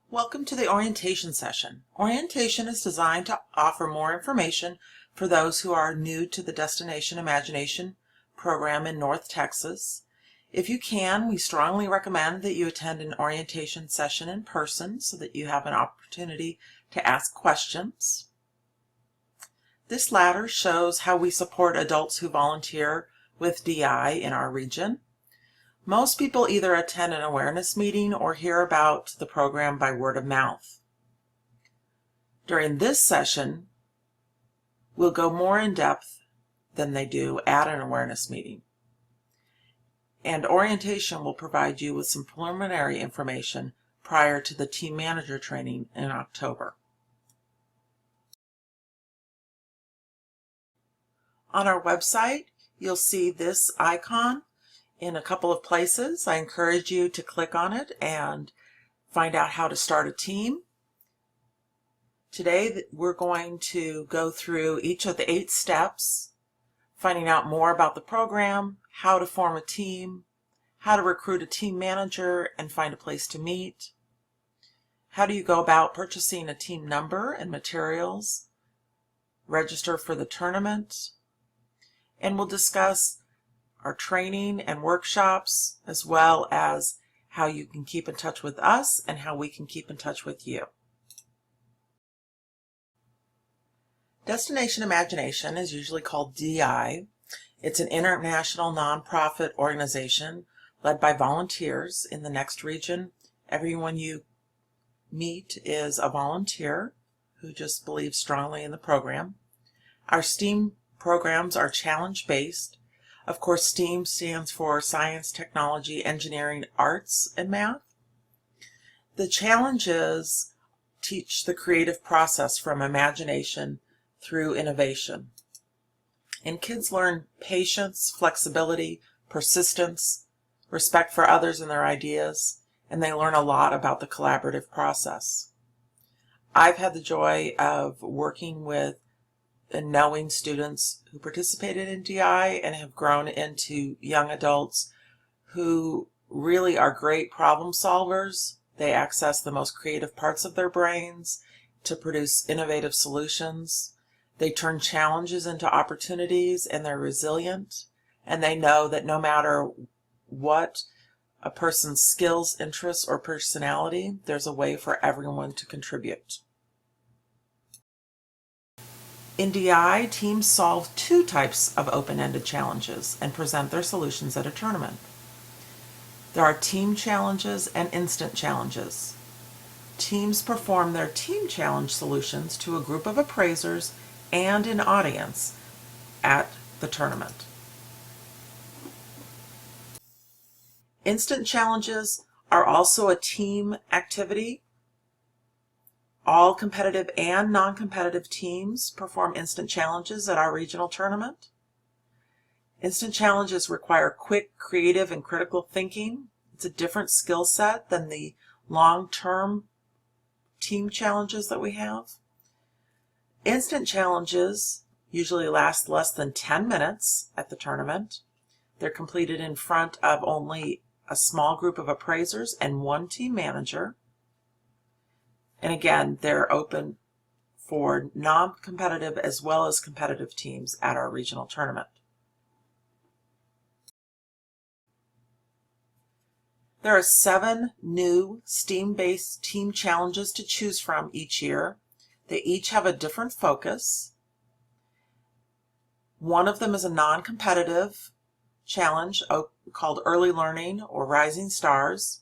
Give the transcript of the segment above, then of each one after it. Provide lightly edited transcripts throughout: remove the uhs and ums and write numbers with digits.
Welcome to the orientation session. Orientation is designed to offer more information for those who are new to the Destination Imagination program in North Texas. If you can, we strongly recommend that you attend an orientation session in person so that you have an opportunity to ask questions. This ladder shows how we support adults who volunteer with DI in our region. Most people either attend an awareness meeting or hear about the program by word of mouth. During this session, we'll go more in depth than they do at an awareness meeting. And orientation will provide you with some preliminary information prior to the team manager training in October. On our website, you'll see this icon in a couple of places. I encourage you to click on it and find out how to start a team. Today we're going to go through each of the 8 steps, finding out more about the program, how to form a team, how to recruit a team manager and find a place to meet, how do you go about purchasing a team number and materials, register for the tournament, and we'll discuss our training and workshops, as well as how you can keep in touch with us and how we can keep in touch with you. Destination Imagination is usually called DI. It's an international nonprofit organization led by volunteers in the next region. Everyone you meet is a volunteer who just believes strongly in the program. Our STEAM programs are challenge-based. Of course, STEAM stands for Science, Technology, Engineering, Arts, and Math. The challenges teach the creative process from imagination through innovation. And kids learn patience, flexibility, persistence, respect for others and their ideas, and they learn a lot about the collaborative process. I've had the joy of working with and knowing students who participated in DI and have grown into young adults who really are great problem solvers. They access the most creative parts of their brains to produce innovative solutions. They turn challenges into opportunities, and they're resilient, and they know that no matter what a person's skills, interests, or personality, there's a way for everyone to contribute. In DI, teams solve 2 types of open-ended challenges and present their solutions at a tournament. There are team challenges and instant challenges. Teams perform their team challenge solutions to a group of appraisers and an audience at the tournament. Instant challenges are also a team activity. All competitive and non-competitive teams perform instant challenges at our regional tournament. Instant challenges require quick, creative, and critical thinking. It's a different skill set than the long-term team challenges that we have. Instant challenges usually last less than 10 minutes at the tournament. They're completed in front of only a small group of appraisers and 1 team manager. And again, they're open for non-competitive as well as competitive teams at our regional tournament. There are 7 new STEAM-based team challenges to choose from each year. They each have a different focus. One of them is a non-competitive challenge called Early Learning or Rising Stars.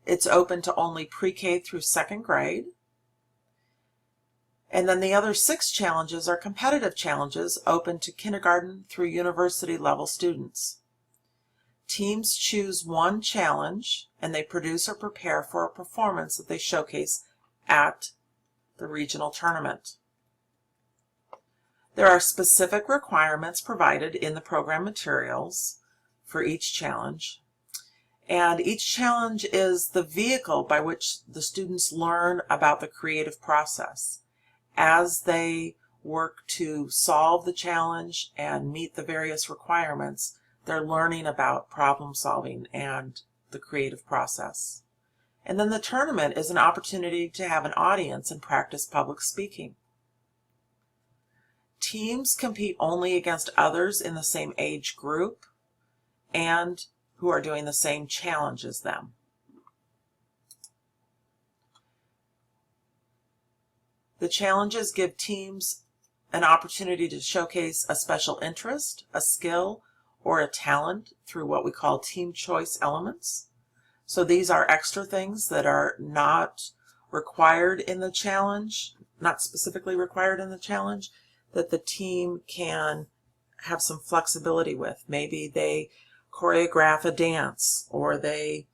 It's open to only pre-K through 2nd grade. And then the other 6 challenges are competitive challenges open to kindergarten through university level students. Teams choose 1 challenge and they produce or prepare for a performance that they showcase at the regional tournament. There are specific requirements provided in the program materials for each challenge. And each challenge is the vehicle by which the students learn about the creative process. As they work to solve the challenge and meet the various requirements, they're learning about problem solving and the creative process. And then the tournament is an opportunity to have an audience and practice public speaking. Teams compete only against others in the same age group and who are doing the same challenge as them. The challenges give teams an opportunity to showcase a special interest, a skill, or a talent through what we call team choice elements. So these are extra things that are not required in the challenge, not specifically required in the challenge, that the team can have some flexibility with. Maybe they choreograph a dance, or they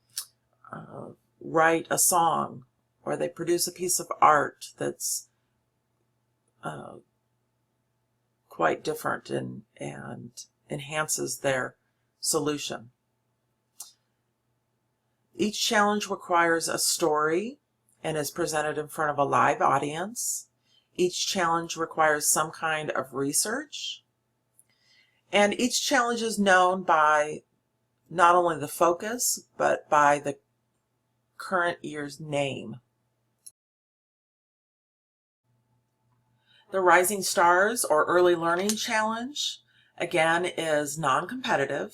write a song, or they produce a piece of art that's quite different and enhances their solution. Each challenge requires a story and is presented in front of a live audience. Each challenge requires some kind of research. And each challenge is known by not only the focus, but by the current year's name. The Rising Stars or Early Learning Challenge, again, is non-competitive.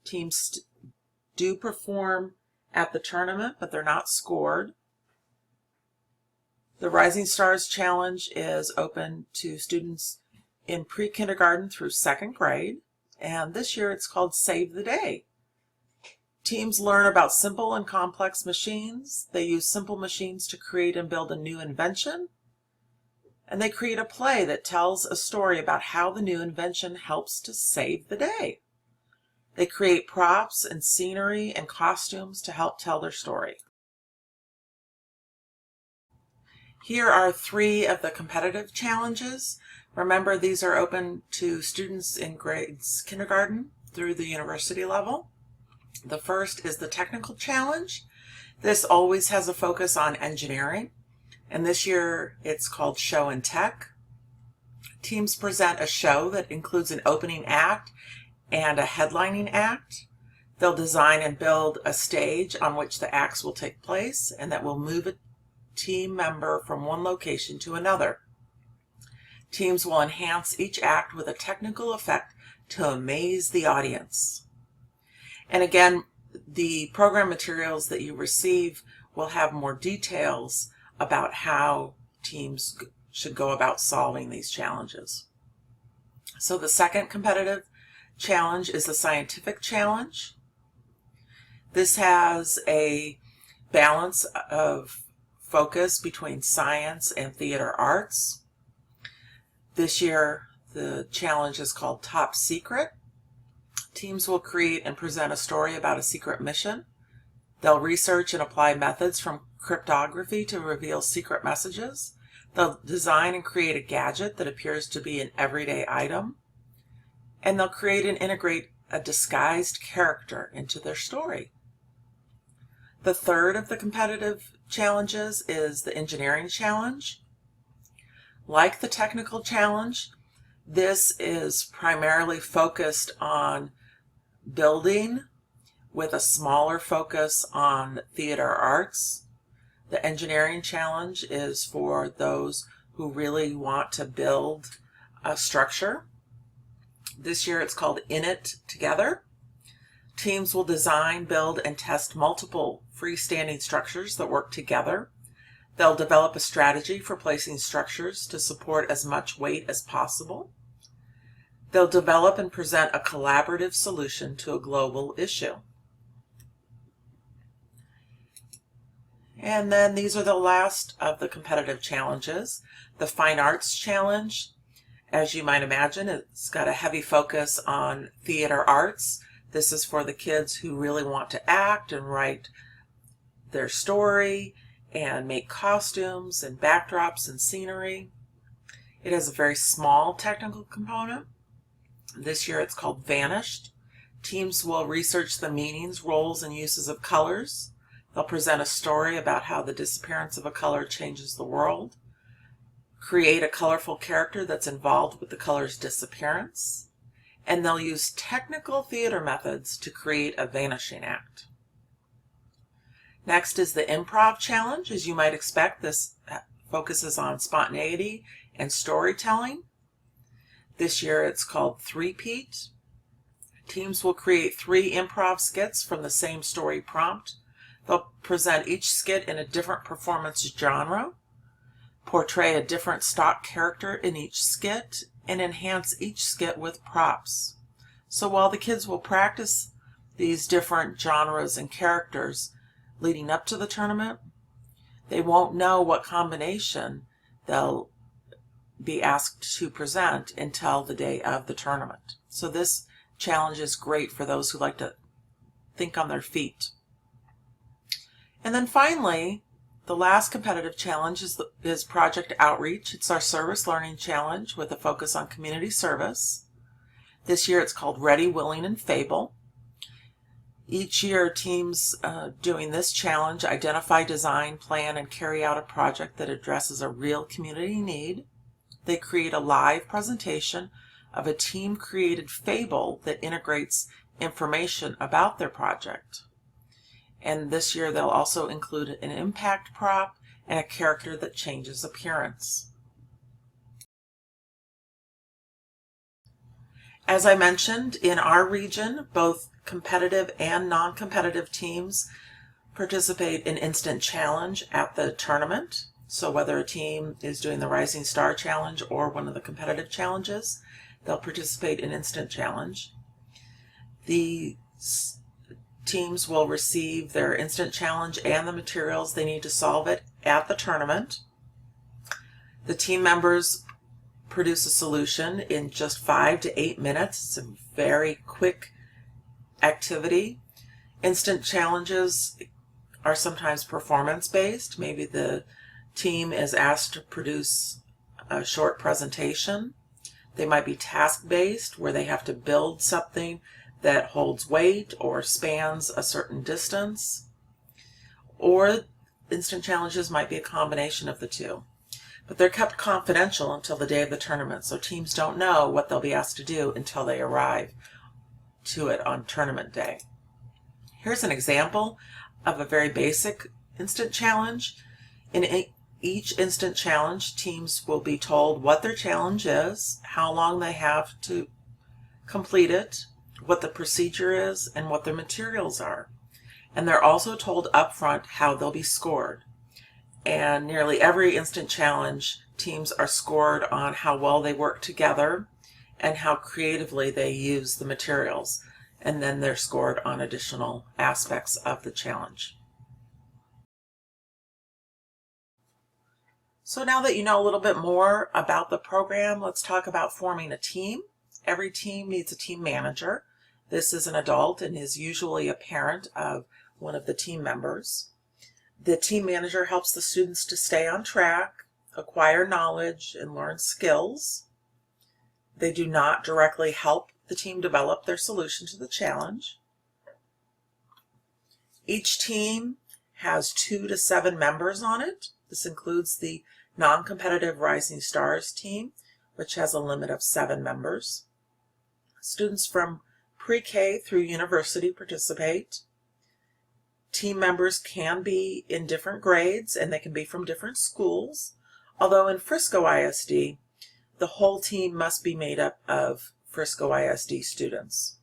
Teams do perform at the tournament, but they're not scored. The Rising Stars Challenge is open to students in pre-kindergarten through 2nd grade, and this year it's called Save the Day. Teams learn about simple and complex machines. They use simple machines to create and build a new invention. And they create a play that tells a story about how the new invention helps to save the day. They create props and scenery and costumes to help tell their story. Here are 3 of the competitive challenges. Remember, these are open to students in grades kindergarten through the university level. The first is the technical challenge. This always has a focus on engineering. And this year it's called Show and Tech. Teams present a show that includes an opening act and a headlining act. They'll design and build a stage on which the acts will take place and that will move a team member from one location to another. Teams will enhance each act with a technical effect to amaze the audience. And again, the program materials that you receive will have more details about how teams should go about solving these challenges. So the second competitive challenge is the scientific challenge. This has a balance of focus between science and theater arts. This year the challenge is called Top Secret. Teams will create and present a story about a secret mission. They'll research and apply methods from cryptography to reveal secret messages. They'll design and create a gadget that appears to be an everyday item. And they'll create and integrate a disguised character into their story. The third of the competitive challenges is the engineering challenge. Like the technical challenge, this is primarily focused on building with a smaller focus on theater arts. The engineering challenge is for those who really want to build a structure. This year it's called In It Together. Teams will design, build, and test multiple freestanding structures that work together. They'll develop a strategy for placing structures to support as much weight as possible. They'll develop and present a collaborative solution to a global issue. And then these are the last of the competitive challenges. The Fine Arts Challenge, as you might imagine, it's got a heavy focus on theater arts. This is for the kids who really want to act and write their story and make costumes and backdrops and scenery. It has a very small technical component. This year it's called Vanished. Teams will research the meanings, roles, and uses of colors. They'll present a story about how the disappearance of a color changes the world. Create a colorful character that's involved with the color's disappearance. And they'll use technical theater methods to create a vanishing act. Next is the improv challenge. As you might expect, this focuses on spontaneity and storytelling. This year it's called Three-Peat. Teams will create 3 improv skits from the same story prompt. They'll present each skit in a different performance genre, portray a different stock character in each skit, and enhance each skit with props. So while the kids will practice these different genres and characters leading up to the tournament, they won't know what combination they'll be asked to present until the day of the tournament. So this challenge is great for those who like to think on their feet. And then finally, the last competitive challenge is Project Outreach. It's our service learning challenge with a focus on community service. This year it's called Ready, Willing, and Fable. Each year teams doing this challenge identify, design, plan, and carry out a project that addresses a real community need. They create a live presentation of a team-created fable that integrates information about their project. And this year they'll also include an impact prop and a character that changes appearance. As I mentioned, in our region, both competitive and non-competitive teams participate in Instant Challenge at the tournament. So whether a team is doing the Rising Star Challenge or one of the competitive challenges, they'll participate in Instant Challenge. The teams will receive their Instant Challenge and the materials they need to solve it at the tournament. The team members produce a solution in just 5 to 8 minutes. It's a very quick activity. Instant challenges are sometimes performance-based. Maybe the team is asked to produce a short presentation. They might be task-based, where they have to build something that holds weight or spans a certain distance. Or instant challenges might be a combination of the two. But they're kept confidential until the day of the tournament, so teams don't know what they'll be asked to do until they arrive to it on tournament day. Here's an example of a very basic instant challenge. In each instant challenge, teams will be told what their challenge is, how long they have to complete it, what the procedure is, and what their materials are. And they're also told upfront how they'll be scored. And nearly every instant challenge, teams are scored on how well they work together and how creatively they use the materials. And then they're scored on additional aspects of the challenge. So now that you know a little bit more about the program, let's talk about forming a team. Every team needs a team manager. This is an adult and is usually a parent of one of the team members. The team manager helps the students to stay on track, acquire knowledge, and learn skills. They do not directly help the team develop their solution to the challenge. Each team has 2 to 7 members on it. This includes the non-competitive Rising Stars team, which has a limit of 7 members. Students from pre-K through university participate. Team members can be in different grades and they can be from different schools, although in Frisco ISD, the whole team must be made up of Frisco ISD students.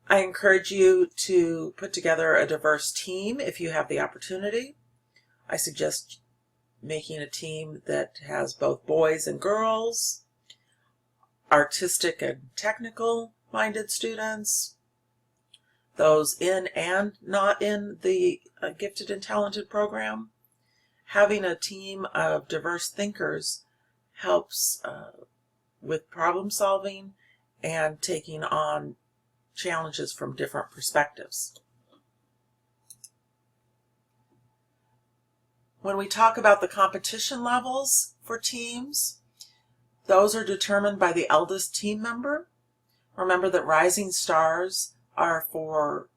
I encourage you to put together a diverse team if you have the opportunity. I suggest making a team that has both boys and girls, artistic and technical minded students, those in and not in the gifted and talented program. Having a team of diverse thinkers helps with problem solving and taking on challenges from different perspectives. When we talk about the competition levels for teams, those are determined by the eldest team member. Remember that Rising Stars are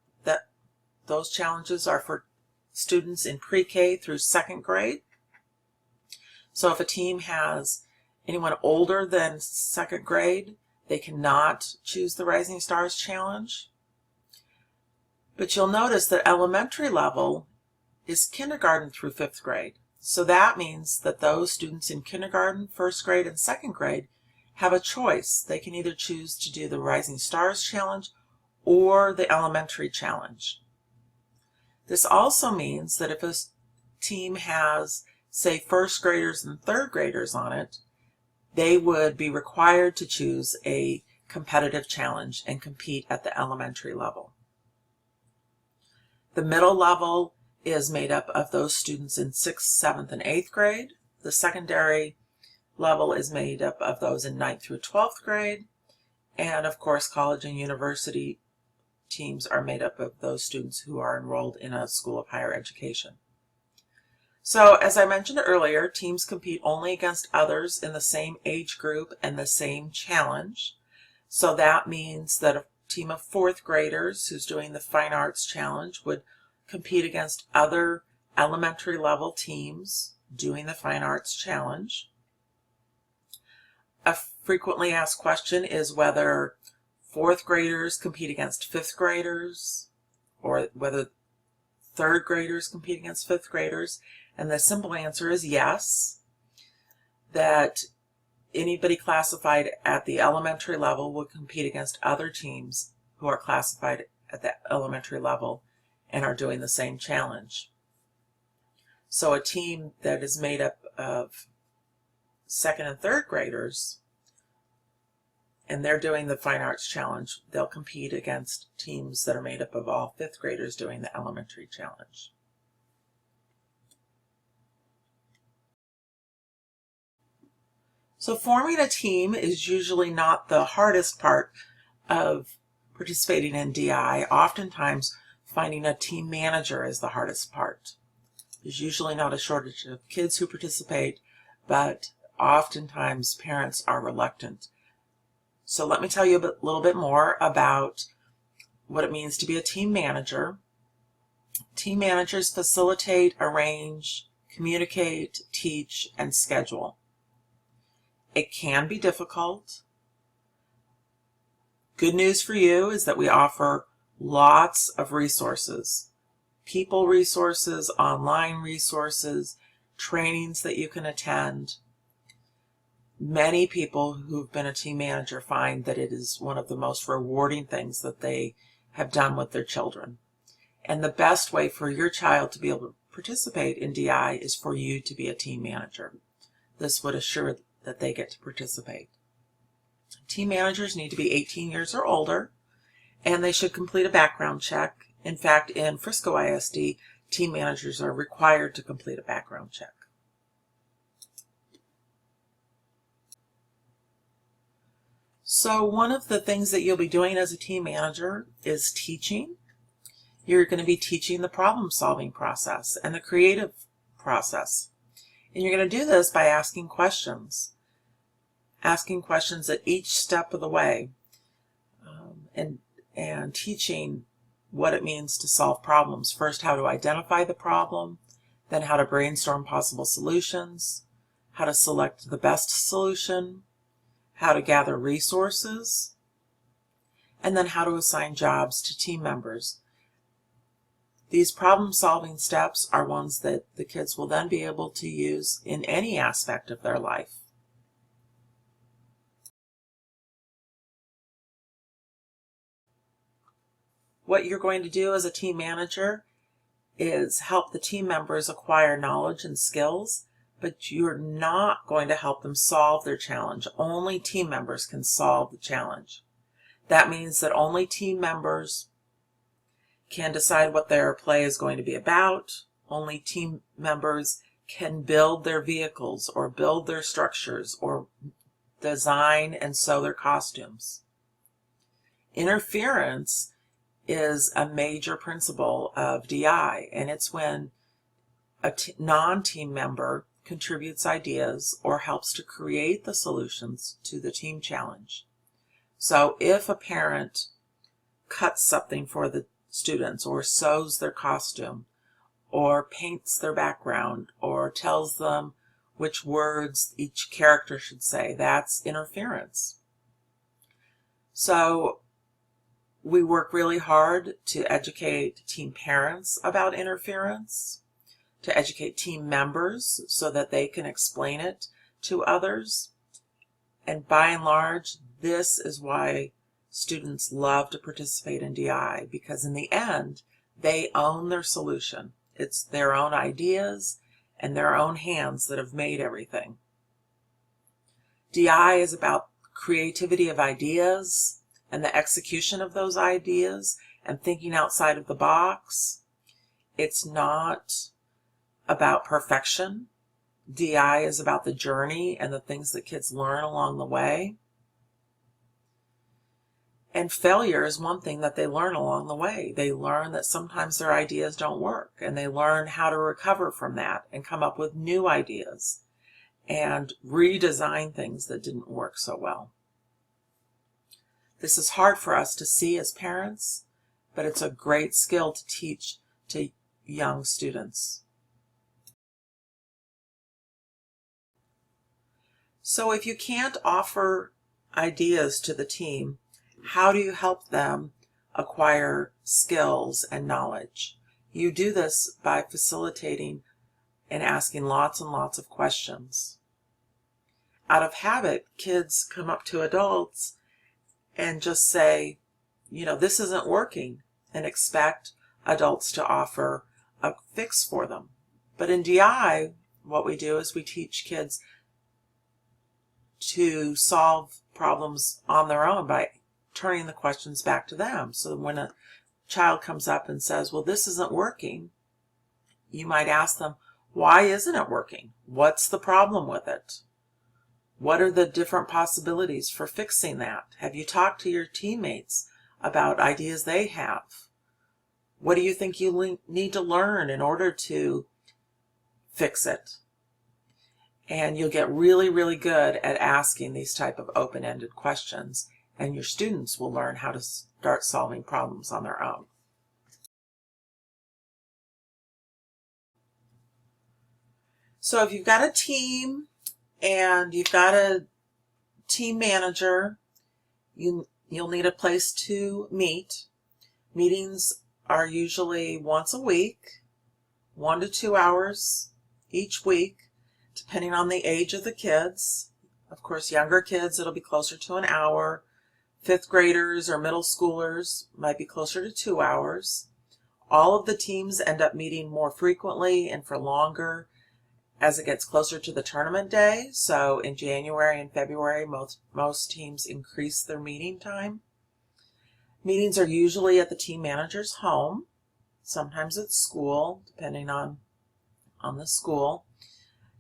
those challenges are for students in pre-K through 2nd grade. So if a team has anyone older than 2nd grade, they cannot choose the Rising Stars challenge. But you'll notice that elementary level is kindergarten through 5th grade. So that means that those students in kindergarten, 1st grade, and 2nd grade have a choice. They can either choose to do the Rising Stars Challenge or the Elementary Challenge. This also means that if a team has, say, 1st graders and 3rd graders on it, they would be required to choose a competitive challenge and compete at the elementary level. The middle level is made up of those students in 6th, 7th, and 8th grade. The secondary level is made up of those in 9th through 12th grade. And of course, college and university teams are made up of those students who are enrolled in a school of higher education. So, as I mentioned earlier, teams compete only against others in the same age group and the same challenge. So that means that a team of 4th graders who's doing the Fine Arts Challenge would compete against other elementary level teams doing the Fine Arts Challenge. A frequently asked question is whether 4th graders compete against 5th graders or whether 3rd graders compete against 5th graders. And the simple answer is yes, that anybody classified at the elementary level will compete against other teams who are classified at the elementary level and are doing the same challenge. So a team that is made up of 2nd and 3rd graders and they're doing the Fine Arts Challenge, they'll compete against teams that are made up of all 5th graders doing the Elementary Challenge. So forming a team is usually not the hardest part of participating in DI. Oftentimes, finding a team manager is the hardest part. There's usually not a shortage of kids who participate, but oftentimes parents are reluctant. So let me tell you a little bit more about what it means to be a team manager. Team managers facilitate, arrange, communicate, teach, and schedule. It can be difficult. Good news for you is that we offer lots of resources. People resources, online resources, trainings that you can attend. Many people who've been a team manager find that it is one of the most rewarding things that they have done with their children. And the best way for your child to be able to participate in DI is for you to be a team manager. This would assure that they get to participate. Team managers need to be 18 years or older, and they should complete a background check. In fact, in Frisco ISD, team managers are required to complete a background check. So one of the things that you'll be doing as a team manager is teaching. You're going to be teaching the problem-solving process and the creative process. And you're going to do this by asking questions at each step of the way, and teaching what it means to solve problems. First, how to identify the problem, then how to brainstorm possible solutions, how to select the best solution, how to gather resources, and then how to assign jobs to team members. These problem-solving steps are ones that the kids will then be able to use in any aspect of their life. What you're going to do as a team manager is help the team members acquire knowledge and skills, but you're not going to help them solve their challenge. Only team members can solve the challenge. That means that only team members can decide what their play is going to be about. Only team members can build their vehicles or build their structures or design and sew their costumes. Interference is a major principle of DI, and it's when a non-team member contributes ideas or helps to create the solutions to the team challenge. So if a parent cuts something for the students or sews their costume or paints their background or tells them which words each character should say, that's interference. So we work really hard to educate teen parents about interference. to educate team members so that they can explain it to others. And by and large, this is why students love to participate in DI, because in the end, they own their solution. It's their own ideas and their own hands that have made everything. DI is about creativity of ideas and the execution of those ideas and thinking outside of the box. It's not about perfection. DI is about the journey and the things that kids learn along the way. And failure is one thing that they learn along the way. They learn that sometimes their ideas don't work, and they learn how to recover from that and come up with new ideas and redesign things that didn't work so well. This is hard for us to see as parents, but it's a great skill to teach to young students. So if you can't offer ideas to the team, how do you help them acquire skills and knowledge? You do this by facilitating and asking lots and lots of questions. Out of habit, kids come up to adults and just say, this isn't working, and expect adults to offer a fix for them. But in DI, what we do is we teach kids to solve problems on their own by turning the questions back to them. So when a child comes up and says, well, this isn't working, you might ask them, why isn't it working? What's the problem with it? What are the different possibilities for fixing that? Have you talked to your teammates about ideas they have? What do you think you need to learn in order to fix it? And you'll get really, really good at asking these type of open-ended questions, and your students will learn how to start solving problems on their own. So if you've got a team and you've got a team manager, you'll need a place to meet. Meetings are usually once a week, 1 to 2 hours each week, depending on the age of the kids. Of course, younger kids, it'll be closer to an hour. 5th graders or middle schoolers might be closer to 2 hours. All of the teams end up meeting more frequently and for longer as it gets closer to the tournament day. So in January and February, most teams increase their meeting time. Meetings are usually at the team manager's home, sometimes at school, depending on the school.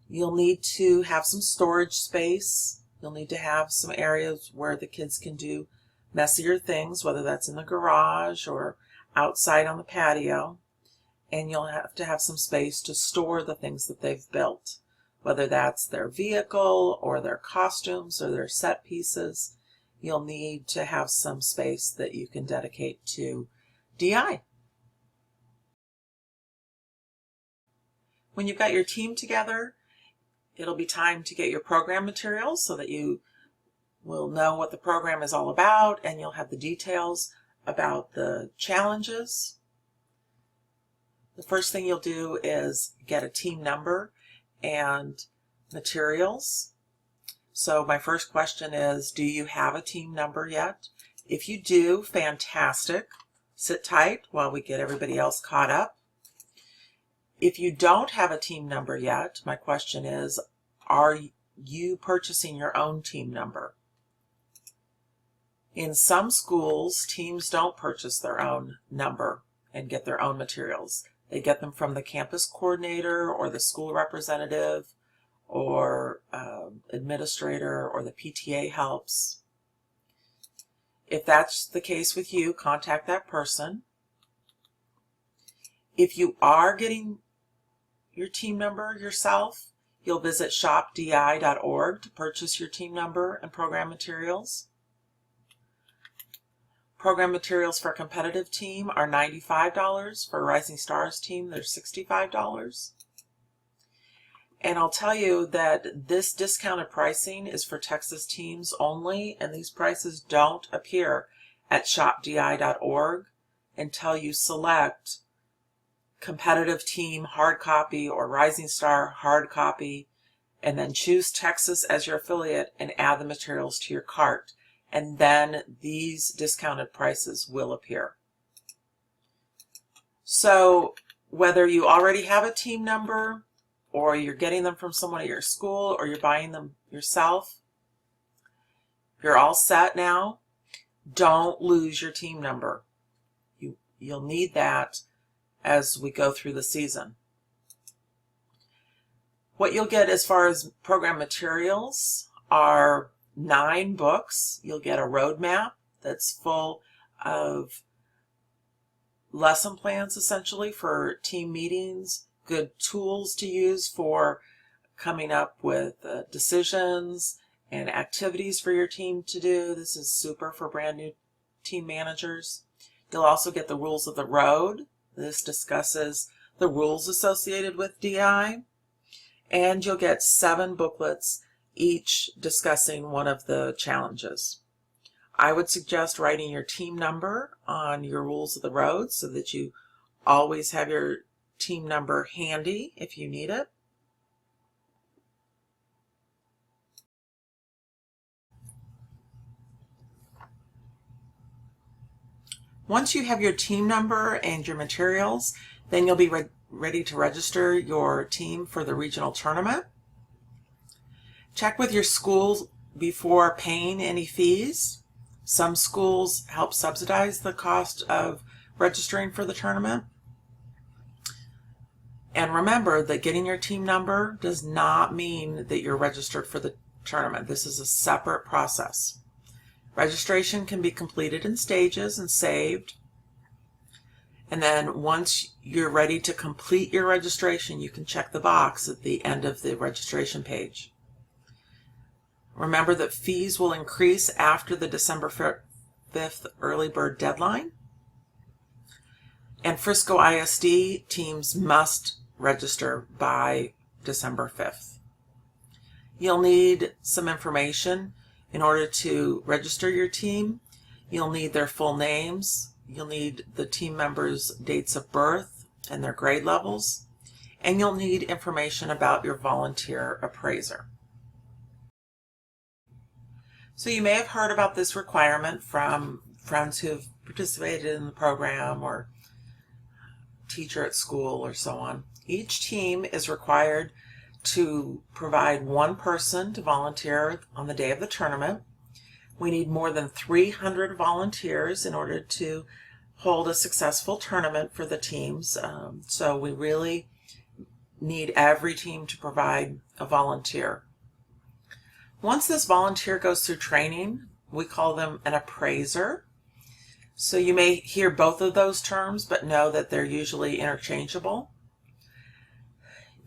You'll need to have some storage space. You'll need to have some areas where the kids can do messier things, whether that's in the garage or outside on the patio. And you'll have to have some space to store the things that they've built, whether that's their vehicle or their costumes or their set pieces. You'll need to have some space that you can dedicate to DI. When you've got your team together, it'll be time to get your program materials so that you will know what the program is all about, and you'll have the details about the challenges. The first thing you'll do is get a team number and materials. So my first question is, do you have a team number yet? If you do, fantastic. Sit tight while we get everybody else caught up. If you don't have a team number yet, my question is, are you purchasing your own team number? In some schools, teams don't purchase their own number and get their own materials. They get them from the campus coordinator or the school representative or administrator, or the PTA helps. If that's the case with you, contact that person. If you are getting your team number yourself, you'll visit shopdi.org to purchase your team number and program materials. Program materials for a competitive team are $95. For a Rising Stars team, they're $65. And I'll tell you that this discounted pricing is for Texas teams only, and these prices don't appear at shopdi.org until you select competitive team hard copy or Rising Star hard copy, and then choose Texas as your affiliate and add the materials to your cart. And then these discounted prices will appear. So whether you already have a team number, or you're getting them from someone at your school, or you're buying them yourself, you're all set now. Don't lose your team number. You'll need that as we go through the season. What you'll get as far as program materials are 9 books. You'll get a roadmap that's full of lesson plans essentially for team meetings, good tools to use for coming up with decisions and activities for your team to do. This is super for brand new team managers. You'll also get the rules of the road. This discusses the rules associated with DI. And you'll get 7 booklets, each discussing one of the challenges. I would suggest writing your team number on your rules of the road so that you always have your team number handy if you need it. Once you have your team number and your materials, then you'll be ready to register your team for the regional tournament. Check with your school before paying any fees. Some schools help subsidize the cost of registering for the tournament. And remember that getting your team number does not mean that you're registered for the tournament. This is a separate process. Registration can be completed in stages and saved. And then once you're ready to complete your registration, you can check the box at the end of the registration page. Remember that fees will increase after the December 5th early bird deadline. And Frisco ISD teams must register by December 5th. You'll need some information in order to register your team. You'll need their full names. You'll need the team members' dates of birth and their grade levels. And you'll need information about your volunteer appraiser. So you may have heard about this requirement from friends who have participated in the program or teacher at school or so on. Each team is required to provide one person to volunteer on the day of the tournament. We need more than 300 volunteers in order to hold a successful tournament for the teams. So we really need every team to provide a volunteer. Once this volunteer goes through training, we call them an appraiser. So you may hear both of those terms, but know that they're usually interchangeable.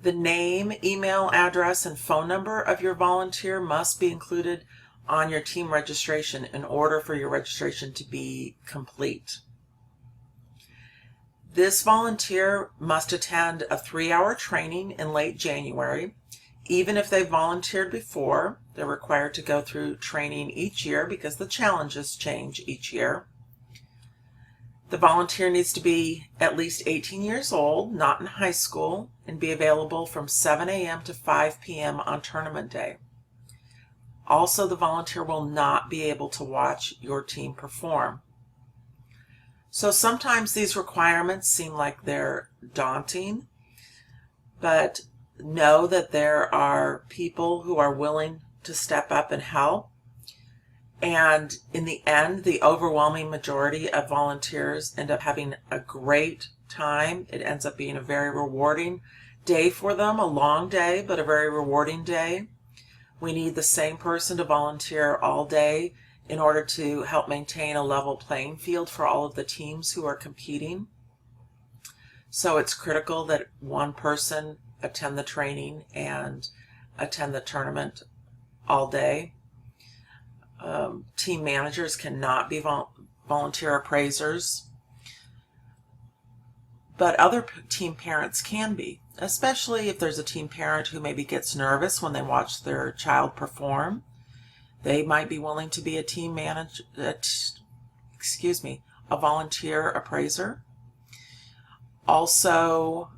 The name, email address, and phone number of your volunteer must be included on your team registration in order for your registration to be complete. This volunteer must attend a 3-hour training in late January. Even if they've volunteered before, they're required to go through training each year because the challenges change each year. The volunteer needs to be at least 18 years old, not in high school, and be available from 7 a.m. to 5 p.m. on tournament day. Also, the volunteer will not be able to watch your team perform. So sometimes these requirements seem like they're daunting, but know that there are people who are willing to step up and help. And in the end, the overwhelming majority of volunteers end up having a great time. It ends up being a very rewarding day for them, a long day, but a very rewarding day. We need the same person to volunteer all day in order to help maintain a level playing field for all of the teams who are competing. So it's critical that one person attend the training and attend the tournament all day. Team managers cannot be volunteer appraisers, but other team parents can be, especially if there's a team parent who maybe gets nervous when they watch their child perform. They might be willing to be a team manager, a volunteer appraiser. Also,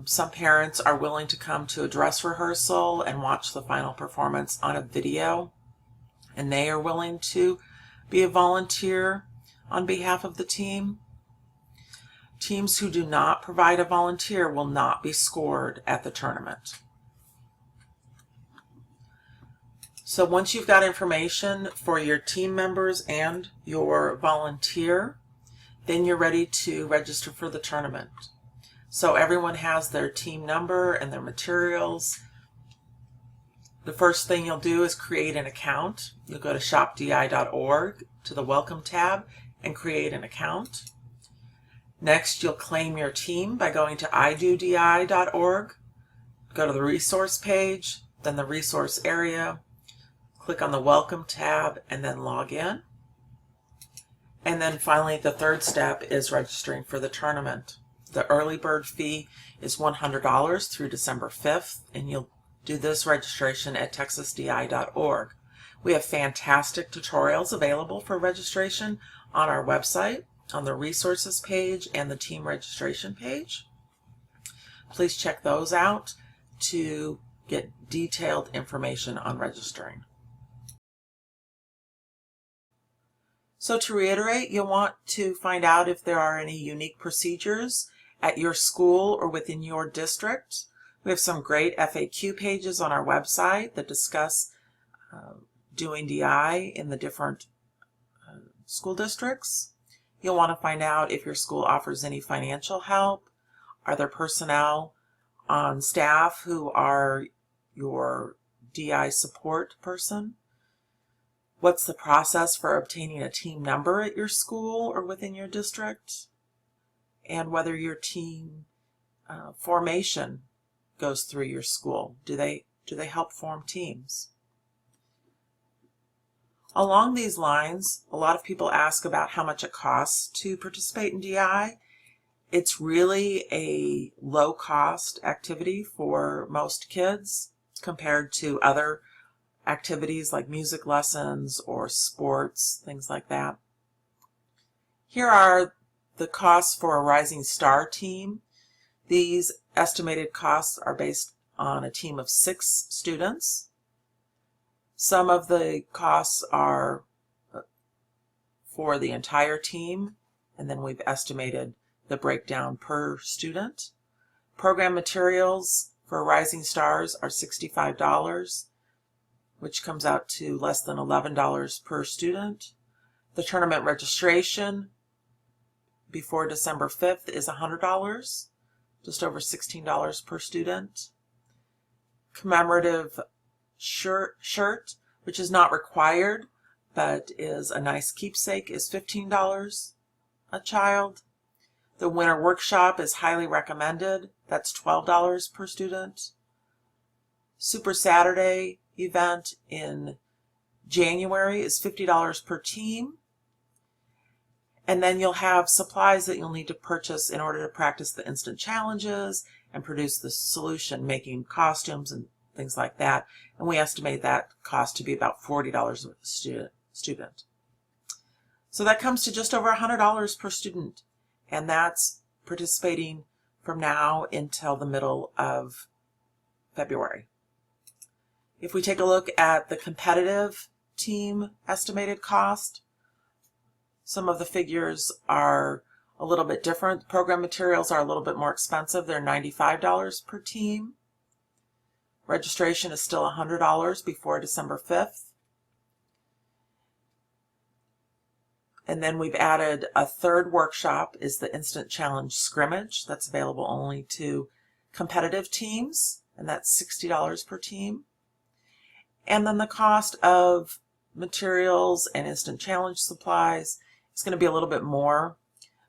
some parents are willing to come to a dress rehearsal and watch the final performance on a video, and they are willing to be a volunteer on behalf of the team. Teams who do not provide a volunteer will not be scored at the tournament. So once you've got information for your team members and your volunteer, then you're ready to register for the tournament. So everyone has their team number and their materials. The first thing you'll do is create an account. You'll go to shopdi.org to the Welcome tab and create an account. Next, you'll claim your team by going to idodi.org. Go to the resource page, then the resource area, click on the Welcome tab, and then log in. And then finally, the third step is registering for the tournament. The early bird fee is $100 through December 5th, and you'll do this registration at texasdi.org. We have fantastic tutorials available for registration on our website, on the resources page and the team registration page. Please check those out to get detailed information on registering. So to reiterate, you'll want to find out if there are any unique procedures at your school or within your district. We have some great FAQ pages on our website that discuss doing DI in the different school districts. You'll want to find out if your school offers any financial help. Are there personnel on staff who are your DI support person? What's the process for obtaining a team number at your school or within your district? And whether your team formation goes through your school. Do they help form teams? Along these lines, a lot of people ask about how much it costs to participate in DI. It's really a low-cost activity for most kids compared to other activities like music lessons or sports, things like that. Here are the costs for a Rising Star team. These estimated costs are based on a team of 6 students. Some of the costs are for the entire team, and then we've estimated the breakdown per student. Program materials for Rising Stars are $65, which comes out to less than $11 per student. The tournament registration before December 5th is $100, just over $16 per student. Commemorative shirt, which is not required but is a nice keepsake, is $15 a child. The winter workshop is highly recommended. That's $12 per student. Super Saturday event in January is $50 per team. And then you'll have supplies that you'll need to purchase in order to practice the instant challenges and produce the solution, making costumes and things like that. And we estimate that cost to be about $40 a student. So that comes to just over $100 per student. And that's participating from now until the middle of February. If we take a look at the competitive team estimated cost, some of the figures are a little bit different. Program materials are a little bit more expensive. They're $95 per team. Registration is still $100 before December 5th. And then we've added a third workshop, is the Instant Challenge Scrimmage. That's available only to competitive teams, and that's $60 per team. And then the cost of materials and Instant Challenge supplies is going to be a little bit more,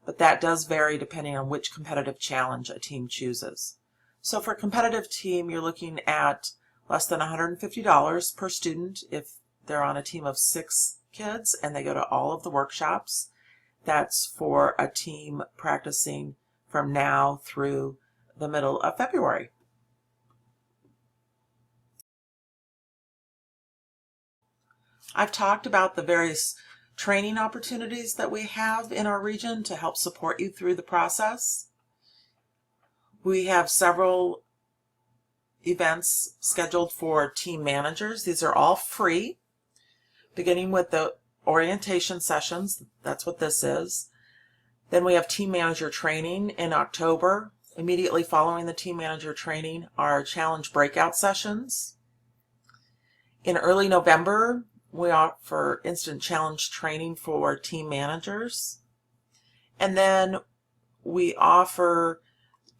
but that does vary depending on which competitive challenge a team chooses. So for a competitive team, you're looking at less than $150 per student if they're on a team of 6 kids and they go to all of the workshops. That's for a team practicing from now through the middle of February. I've talked about the various training opportunities that we have in our region to help support you through the process. We have several events scheduled for team managers. These are all free, beginning with the orientation sessions. That's what this is. Then we have team manager training in October. Immediately following the team manager training are challenge breakout sessions. In early November, we offer instant challenge training for team managers. And then we offer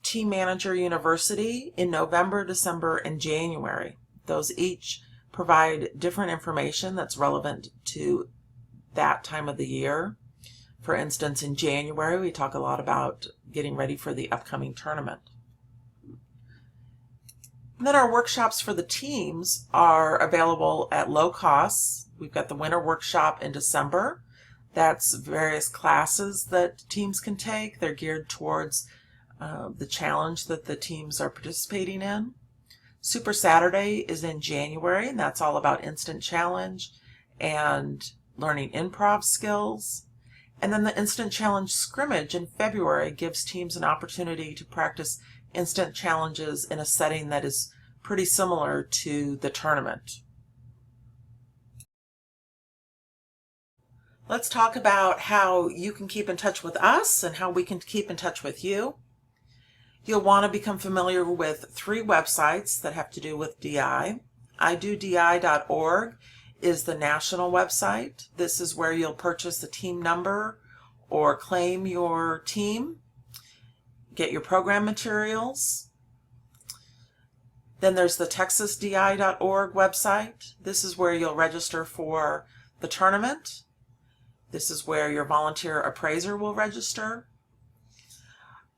Team Manager University in November, December, and January. Those each provide different information that's relevant to that time of the year. For instance, in January, we talk a lot about getting ready for the upcoming tournament. And then our workshops for the teams are available at low costs. We've got the winter workshop in December. That's various classes that teams can take. They're geared towards the challenge that the teams are participating in. Super Saturday is in January, and that's all about instant challenge and learning improv skills. And then the instant challenge scrimmage in February gives teams an opportunity to practice instant challenges in a setting that is pretty similar to the tournament. Let's talk about how you can keep in touch with us and how we can keep in touch with you. You'll want to become familiar with 3 websites that have to do with DI. idodi.org is the national website. This is where you'll purchase the team number or claim your team, get your program materials. Then there's the texasdi.org website. This is where you'll register for the tournament. This is where your volunteer appraiser will register.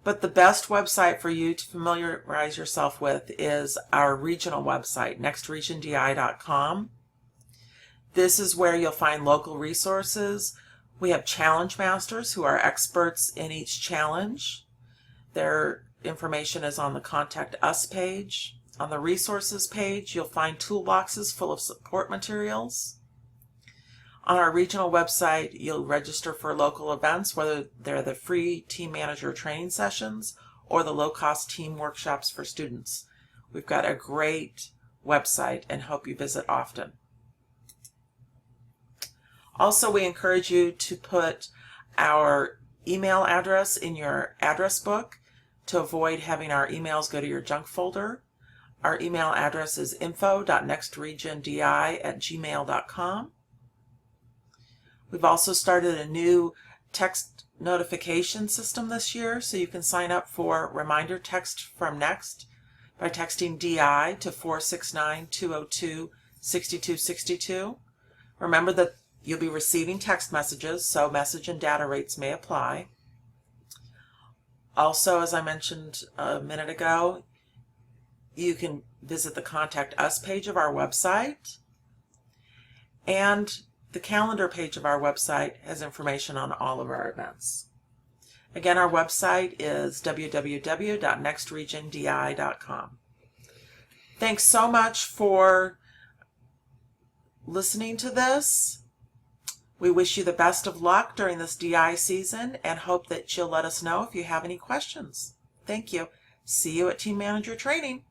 But the best website for you to familiarize yourself with is our regional website, nextregionni.com. This is where you'll find local resources. We have challenge masters who are experts in each challenge. Their information is on the Contact Us page. On the resources page, you'll find toolboxes full of support materials. On our regional website, you'll register for local events, whether they're the free team manager training sessions or the low-cost team workshops for students. We've got a great website and hope you visit often. Also, we encourage you to put our email address in your address book to avoid having our emails go to your junk folder. Our email address is info.nextregionni@gmail.com. We've also started a new text notification system this year, so you can sign up for reminder text from Next by texting DI to 469-202-6262. Remember that you'll be receiving text messages, so message and data rates may apply. Also, as I mentioned a minute ago, you can visit the Contact Us page of our website, and the calendar page of our website has information on all of our events. Again, our website is www.nextregionni.com. Thanks so much for listening to this. We wish you the best of luck during this DI season and hope that you'll let us know if you have any questions. Thank you. See you at Team Manager Training.